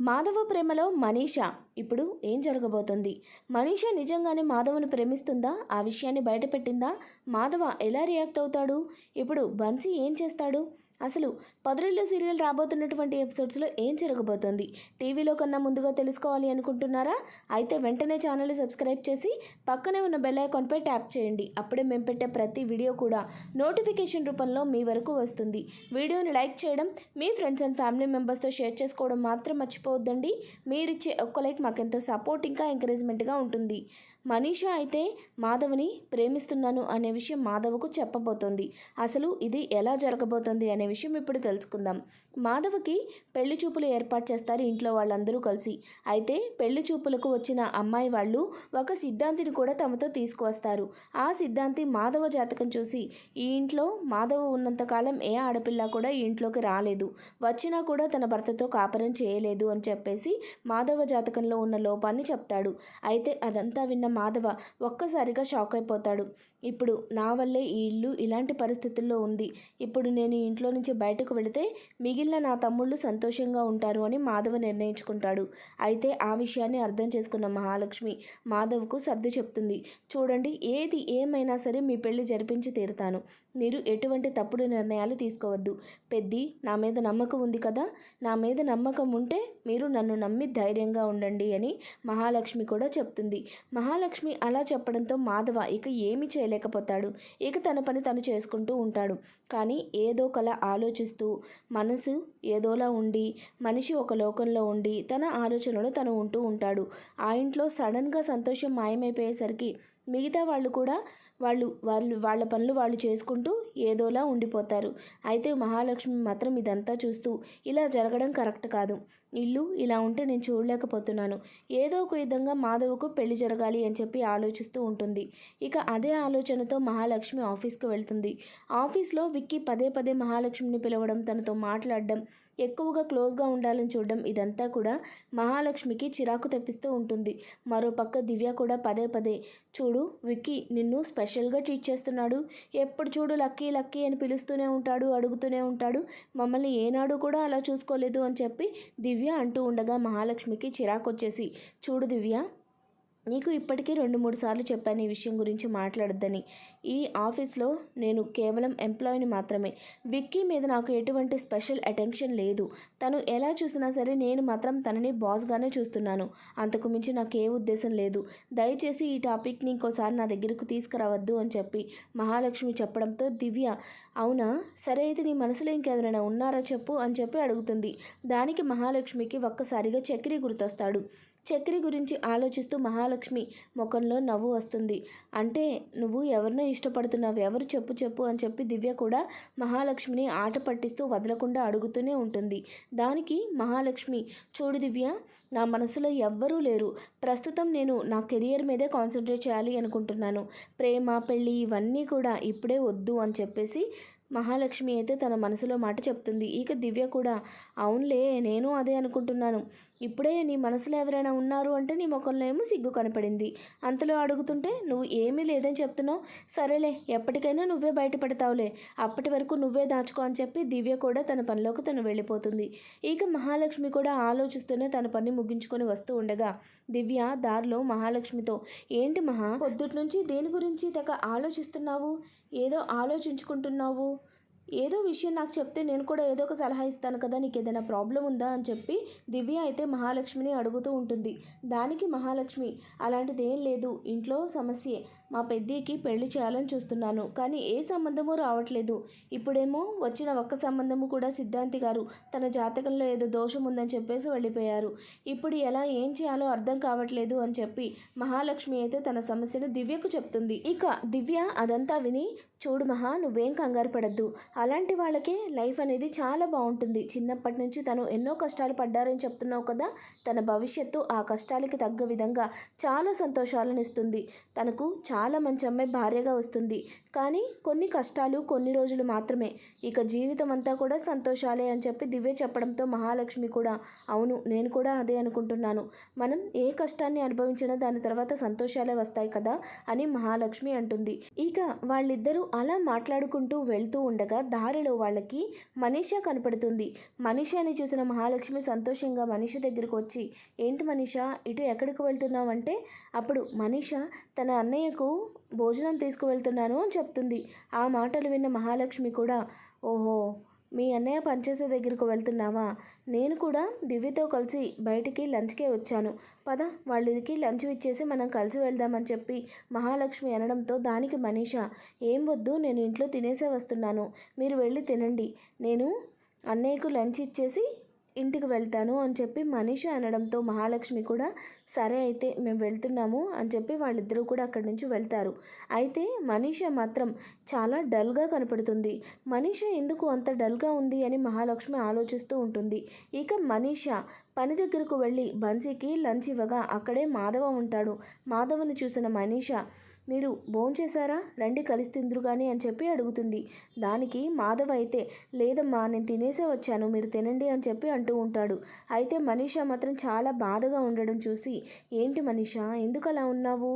మాధవ ప్రేమలో మనీషా ఇప్పుడు ఏం జరగబోతుంది? మనీషా నిజంగానే మాధవను ప్రేమిస్తుందా? ఆ విషయాన్ని బయటపెట్టిందా? మాధవ ఎలా రియాక్ట్ అవుతాడు? ఇప్పుడు బన్సీ ఏం చేస్తాడు? అసలు పదురిల్లు సీరియల్ రాబోతున్నటువంటి ఎపిసోడ్స్లో ఏం జరగబోతోంది? టీవీలో కన్నా ముందుగా తెలుసుకోవాలి అనుకుంటున్నారా? అయితే వెంటనే ఛానల్ని సబ్స్క్రైబ్ చేసి పక్కనే ఉన్న బెల్ ఐకాన్పై ట్యాప్ చేయండి. అప్పుడే మేము పెట్టే ప్రతి వీడియో కూడా నోటిఫికేషన్ రూపంలో మీ వరకు వస్తుంది. వీడియోని లైక్ చేయడం, మీ ఫ్రెండ్స్ అండ్ ఫ్యామిలీ మెంబర్స్తో షేర్ చేసుకోవడం మాత్రం మర్చిపోవద్దండి. మీరిచ్చే ఒక్క లైక్ మాకెంతో సపోర్ట్ ఇంకా ఎంకరేజ్మెంట్గా ఉంటుంది. మనీషా అయితే మాధవ్ని ప్రేమిస్తున్నాను అనే విషయం మాధవకు చెప్పబోతోంది. అసలు ఇది ఎలా జరగబోతోంది అనే విషయం ఇప్పుడు తెలుసుకుందాం. మాధవ్కి పెళ్లి చూపులు ఏర్పాటు చేస్తారు ఇంట్లో వాళ్ళందరూ కలిసి. అయితే పెళ్లి చూపులకు వచ్చిన అమ్మాయి వాళ్ళు ఒక సిద్ధాంతిని కూడా తమతో తీసుకువస్తారు. ఆ సిద్ధాంతి మాధవ జాతకం చూసి ఈ ఇంట్లో మాధవ ఉన్నంతకాలం ఏ ఆడపిల్ల కూడా ఈ ఇంట్లోకి రాలేదు, వచ్చినా కూడా తన భర్తతో కాపురం చేయలేదు అని చెప్పేసి మాధవ జాతకంలో ఉన్న లోపాన్ని చెప్తాడు. అయితే అదంతా విన్న మాధవ ఒక్కసారిగా షాక్ అయిపోతాడు. ఇప్పుడు నా వల్లే ఈ ఇల్లు ఇలాంటి పరిస్థితుల్లో ఉంది. ఇప్పుడు నేను ఈ ఇంట్లో నుంచి బయటకు వెళితే మిగిలిన నా తమ్ముళ్ళు సంతోషంగా ఉంటారు అని మాధవ నిర్ణయించుకుంటాడు. అయితే ఆ విషయాన్ని అర్థం చేసుకున్న మహాలక్ష్మి మాధవ్కు సర్ది చెప్తుంది. చూడండి, ఏది ఏమైనా సరే మీ పెళ్లి జరిపించి తీరుతాను. మీరు ఎటువంటి తప్పుడు నిర్ణయాలు తీసుకోవద్దు. పెద్ది, నా మీద నమ్మకం ఉంది కదా, నా మీద నమ్మకం ఉంటే మీరు నన్ను నమ్మి ధైర్యంగా ఉండండి అని మహాలక్ష్మి కూడా చెప్తుంది. మహాలక్ష్మి అలా చెప్పడంతో మాధవ ఇక ఏమీ చేయలేకపోతాడు. ఇక తన పని తను చేసుకుంటూ ఉంటాడు. కానీ ఏదో కల ఆలోచిస్తూ మనసు ఏదోలా ఉండి మనిషి ఒక లోకంలో ఉండి తన ఆలోచనలో తను ఉంటూ ఉంటాడు. ఆ ఇంట్లో సడన్గా సంతోషం మాయమైపోయేసరికి మిగతా వాళ్ళు కూడా వాళ్ళ పనులు వాళ్ళు చేసుకుంటూ ఏదోలా ఉండిపోతారు. అయితే మహాలక్ష్మి మాత్రం ఇదంతా చూస్తూ ఇలా జరగడం కరెక్ట్ కాదు, ఇల్లు ఇలా ఉంటే నేను చూడలేకపోతున్నాను, ఏదో ఒక విధంగా మాధవకు పెళ్లి జరగాలి అని చెప్పి ఆలోచిస్తూ ఉంటుంది. ఇక అదే ఆలోచనతో మహాలక్ష్మి ఆఫీస్కి వెళ్తుంది. ఆఫీస్లో విక్కీ పదే పదే మహాలక్ష్మిని పిలవడం, తనతో మాట్లాడడం, ఎక్కువగా క్లోజ్గా ఉండాలని చూడడం ఇదంతా కూడా మహాలక్ష్మికి చిరాకు తెప్పిస్తూ ఉంటుంది. మరోపక్క దివ్య కూడా పదే పదే, చూడు విక్కీ నిన్ను స్పెషల్గా ట్రీట్ చేస్తున్నాడు, ఎప్పుడు చూడు లక్కీ లక్కీ అని పిలుస్తూనే ఉంటాడు, అడుగుతూనే ఉంటాడు, మమ్మల్ని ఏనాడు కూడా అలా చూసుకోలేదు అని చెప్పి దివ్య అంటూ ఉండగా మహాలక్ష్మికి చిరాకు వచ్చేసి, చూడు దివ్య, నీకు ఇప్పటికీ 2-3 సార్లు చెప్పాను ఈ విషయం గురించి మాట్లాడొద్దని. ఈ ఆఫీస్లో నేను కేవలం ఎంప్లాయీని మాత్రమే. విక్కీ మీద నాకు ఎటువంటి స్పెషల్ అటెన్షన్ లేదు. తను ఎలా చూసినా సరే నేను మాత్రం తనని బాస్గానే చూస్తున్నాను. అంతకు మించి నాకు ఏ ఉద్దేశం లేదు. దయచేసి ఈ టాపిక్ని ఇంకోసారి నా దగ్గరకు తీసుకురావద్దు అని చెప్పి మహాలక్ష్మి చెప్పడంతో దివ్య, అవునా, సరే అయితే నీ మనసులో ఇంకెవరైనా ఉన్నారా చెప్పు అని చెప్పి అడుగుతుంది. దానికి మహాలక్ష్మికి ఒక్కసారిగా చక్రి గుర్తొస్తాడు. చక్రి గురించి ఆలోచిస్తూ మహాలక్ష్మి ముఖంలో నవ్వు వస్తుంది. అంటే నువ్వు ఎవరినో ఇష్టపడుతున్నావు, ఎవరు చెప్పు చెప్పు అని చెప్పి దివ్య కూడా మహాలక్ష్మిని ఆట పట్టిస్తూ వదలకుండా అడుగుతూనే ఉంటుంది. దానికి మహాలక్ష్మి, చూడు దివ్య, నా మనసులో ఎవ్వరూ లేరు. ప్రస్తుతం నేను నా కెరియర్ మీదే కాన్సన్ట్రేట్ చేయాలి అనుకుంటున్నాను. ప్రేమ పెళ్ళి ఇవన్నీ కూడా ఇప్పుడే వద్దు అని చెప్పేసి మహాలక్ష్మి అయితే తన మనసులో మాట చెప్తుంది. ఇక దివ్య కూడా, అవునులే, నేను అదే అనుకుంటున్నాను. ఇప్పుడే నీ మనసులో ఎవరైనా ఉన్నారు అంటే నీ ముఖంలో ఏమో సిగ్గు కనపడింది, అంతలో అడుగుతుంటే నువ్వు ఏమీ లేదని చెప్తున్నావు. సరేలే, ఎప్పటికైనా నువ్వే బయటపడతావులే, అప్పటి వరకు నువ్వే దాచుకో అని చెప్పి దివ్య కూడా తన పనిలోకి తను వెళ్ళిపోతుంది. ఇక మహాలక్ష్మి కూడా ఆలోచిస్తూనే తన పని ముగించుకొని వస్తూ ఉండగా దివ్య దారిలో మహాలక్ష్మితో, ఏంటి మహా, పొద్దుటి నుంచి దేని గురించి తెగ ఆలోచిస్తున్నావు, ఏదో ఆలోచించుకుంటున్నావు, ఏదో విషయం నాకు చెప్తే నేను కూడా ఏదో ఒక సలహా ఇస్తాను కదా, నీకు ఏదైనా ప్రాబ్లం ఉందా అని చెప్పి దివ్య అయితే మహాలక్ష్మిని అడుగుతూ ఉంటుంది. దానికి మహాలక్ష్మి, అలాంటిది ఏం లేదు, ఇంట్లో సమస్యే, మా పెద్దకి పెళ్లి చేయాలని చూస్తున్నాను, కానీ ఏ సంబంధము రావట్లేదు. ఇప్పుడేమో వచ్చిన ఒక్క సంబంధము కూడా సిద్ధాంతి గారు తన జాతకంలో ఏదో దోషం ఉందని చెప్పేసి వెళ్ళిపోయారు. ఇప్పుడు ఎలా ఏం చేయాలో అర్థం కావట్లేదు అని చెప్పి మహాలక్ష్మి అయితే తన సమస్యను దివ్యకు చెప్తుంది. ఇక దివ్య అదంతా విని, చూడు మహా, నువ్వేం కంగారు పడద్దు, అలాంటి వాళ్ళకే లైఫ్ అనేది చాలా బాగుంటుంది. చిన్నప్పటి నుంచి తను ఎన్నో కష్టాలు పడ్డారని చెప్తున్నావు కదా, తన భవిష్యత్తు ఆ కష్టాలకి తగ్గ విధంగా చాలా సంతోషాలను ఇస్తుంది. తనకు చాలా మంచి అమ్మాయి భార్యగా వస్తుంది. కానీ కొన్ని కష్టాలు కొన్ని రోజులు మాత్రమే, ఇక జీవితం అంతా కూడా సంతోషాలే అని చెప్పి దివ్య చెప్పడంతో మహాలక్ష్మి కూడా అవును నేను కూడా అదే అనుకుంటున్నాను, మనం ఏ కష్టాన్ని అనుభవించినా దాని తర్వాత సంతోషాలే వస్తాయి కదా అని మహాలక్ష్మి అంటుంది. ఇక వాళ్ళిద్దరూ అలా మాట్లాడుకుంటూ వెళ్తూ ఉండగా దారిలో వాళ్ళకి మనీషా కనపడుతుంది. మనీషాని చూసిన మహాలక్ష్మి సంతోషంగా మనీష దగ్గరకు వచ్చి ఏంటి మనీషా ఇటు ఎక్కడికి వెళ్తున్నావంటే అప్పుడు మనీషా తన అన్నయ్యకు భోజనం తీసుకువెళ్తున్నాను అని చెప్తుంది. ఆ మాటలు విన్న మహాలక్ష్మి కూడా ఓహో మీ అన్నయ్య పనిచేసే దగ్గరకు వెళ్తున్నావా, నేను కూడా దివ్యతో కలిసి బయటికి లంచ్కే వచ్చాను, పద వాళ్ళకి లంచ్ ఇచ్చేసి మనం కలిసి వెళ్దామని చెప్పి మహాలక్ష్మి అనడంతో దానికి మనీషా ఏం వద్దు నేను ఇంట్లో తినేసే వస్తున్నాను, మీరు వెళ్ళి తినండి, నేను అన్నయ్యకు లంచ్ ఇచ్చేసి ఇంటికి వెళ్తాను అని చెప్పి మనీష అనడంతో మహాలక్ష్మి కూడా సరే అయితే మేము వెళ్తున్నాము అని చెప్పి వాళ్ళిద్దరూ కూడా అక్కడి నుంచి వెళ్తారు. అయితే మనీష మాత్రం చాలా డల్గా కనపడుతుంది. మనీష ఎందుకు అంత డల్గా ఉంది అని మహాలక్ష్మి ఆలోచిస్తూ ఉంటుంది. ఇక మనీష పని దగ్గరకు వెళ్ళి బన్సీకి లంచ్ ఇవ్వగా అక్కడే మాధవ ఉంటాడు. మాధవని చూసిన మనీష మీరు భోంచేశారా రండి కలిసి తిందురు కానీ అని చెప్పి అడుగుతుంది. దానికి మాధవ్ అయితే లేదమ్మా నేను తినేసే వచ్చాను మీరు తినండి అని చెప్పి అంటూ ఉంటాడు. అయితే మనీషా మాత్రం చాలా బాధగా ఉండడం చూసి ఏంటి మనీషా ఎందుకు అలా ఉన్నావు,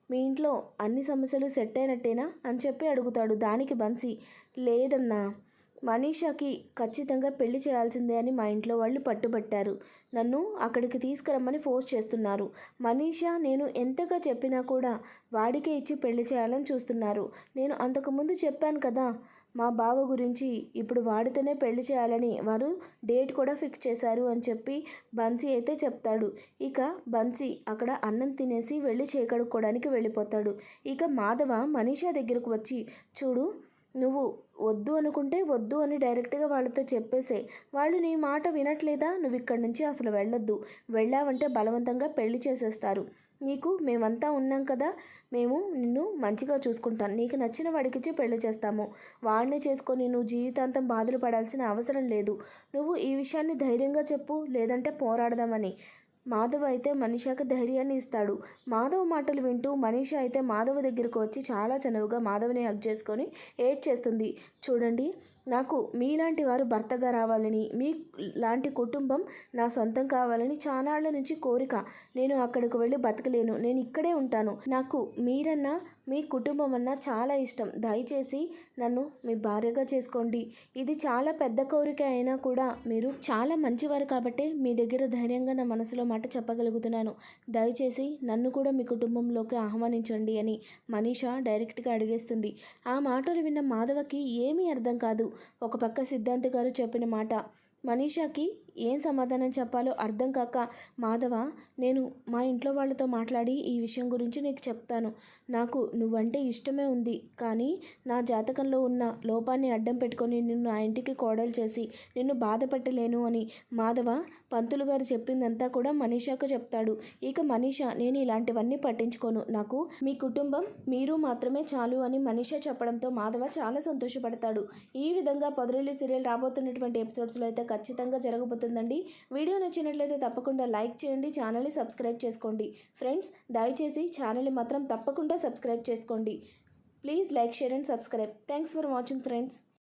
మీ ఇంట్లో అన్ని సమస్యలు సెట్ అయినట్టేనా అని చెప్పి అడుగుతాడు. దానికి బన్సీ లేదన్నా మనీషాకి ఖచ్చితంగా పెళ్లి చేయాల్సిందే అని మా ఇంట్లో వాళ్ళు పట్టుబట్టారు, నన్ను అక్కడికి తీసుకురమ్మని ఫోర్స్ చేస్తున్నారు, మనీషా నేను ఎంతగా చెప్పినా కూడా వాడికే ఇచ్చి పెళ్లి చేయాలని చూస్తున్నారు, నేను అంతకుముందు చెప్పాను కదా మా బావ గురించి, ఇప్పుడు వాడితోనే పెళ్లి చేయాలని వారు డేట్ కూడా ఫిక్స్ చేశారు అని చెప్పి బన్సీ అయితే చెప్తాడు. ఇక బన్సీ అక్కడ అన్నం తినేసి వెళ్ళి చేకడుక్కోవడానికి వెళ్ళిపోతాడు. ఇక మాధవ మనీషా దగ్గరకు వచ్చి చూడు నువ్వు వద్దు అనుకుంటే వద్దు అని డైరెక్ట్గా వాళ్ళతో చెప్పేసే, వాళ్ళు నీ మాట వినట్లేదా నువ్వు ఇక్కడి నుంచి అసలు వెళ్ళొద్దు, వెళ్ళావంటే బలవంతంగా పెళ్లి చేసేస్తారు, నీకు మేమంతా ఉన్నాం కదా మేము నిన్ను మంచిగా చూసుకుంటాను, నీకు నచ్చిన వాడికిచ్చి పెళ్లి చేస్తాము, వాడిని చేసుకొని నువ్వు జీవితాంతం బాధలు పడాల్సిన అవసరం లేదు, నువ్వు ఈ విషయాన్ని ధైర్యంగా చెప్పు లేదంటే పోరాడదామని మాధవ్ అయితే మనీషాకి ధైర్యాన్ని ఇస్తాడు. మాధవ్ మాటలు వింటూ మనీషా అయితే మాధవ్ దగ్గరకు వచ్చి చాలా చనువుగా మాధవ్ని హగ్ చేసుకొని ఏడ్చేస్తుంది. చూడండి నాకు మీలాంటి వారు భర్తగా రావాలని మీ లాంటి కుటుంబం నా సొంతం కావాలని చానాళ్ల నుంచి కోరిక, నేను అక్కడికి వెళ్ళి బతకలేను, నేను ఇక్కడే ఉంటాను, నాకు మీరన్నా మీ కుటుంబం అన్నా చాలా ఇష్టం, దయచేసి నన్ను మీ భార్యగా చేసుకోండి, ఇది చాలా పెద్ద కోరిక అయినా కూడా మీరు చాలా మంచివారు కాబట్టే మీ దగ్గర ధైర్యంగా నా మనసులో మాట చెప్పగలుగుతున్నాను, దయచేసి నన్ను కూడా మీ కుటుంబంలోకి ఆహ్వానించండి అని మనీషా డైరెక్ట్గా అడిగేస్తుంది. ఆ మాటలు విన్న మాధవకి ఏమీ అర్థం కాదు. ఒక పక్క సిద్ధాంత్ గారు చెప్పిన మాట మనీషాకి ఏం సమాధానం చెప్పాలో అర్థం కాక మాధవ నేను మా ఇంట్లో వాళ్ళతో మాట్లాడి ఈ విషయం గురించి నీకు చెప్తాను, నాకు నువ్వంటే ఇష్టమే ఉంది కానీ నా జాతకంలో ఉన్న లోపాన్ని అడ్డం పెట్టుకొని నిన్ను నా ఇంటికి కోడలు చేసి నిన్ను బాధ పెట్టలేను అని మాధవ పంతులు గారు చెప్పిందంతా కూడా మనీషాకు చెప్తాడు. ఇక మనీషా నేను ఇలాంటివన్నీ పట్టించుకోను, నాకు మీ కుటుంబం మీరు మాత్రమే చాలు అని మనీషా చెప్పడంతో మాధవ చాలా సంతోషపడతాడు. ఈ విధంగా పొదరిల్లు సీరియల్ రాబోతున్నటువంటి ఎపిసోడ్స్లో అయితే ఖచ్చితంగా జరగబోతుందండి. వీడియో నచ్చినట్లయితే తప్పకుండా లైక్ చేయండి, ఛానల్ని సబ్స్క్రైబ్ చేసుకోండి. ఫ్రెండ్స్ దయచేసి ఛానల్ని మాత్రం తప్పకుండా సబ్స్క్రైబ్ చేసుకోండి. Please like share and subscribe. Thanks for watching friends.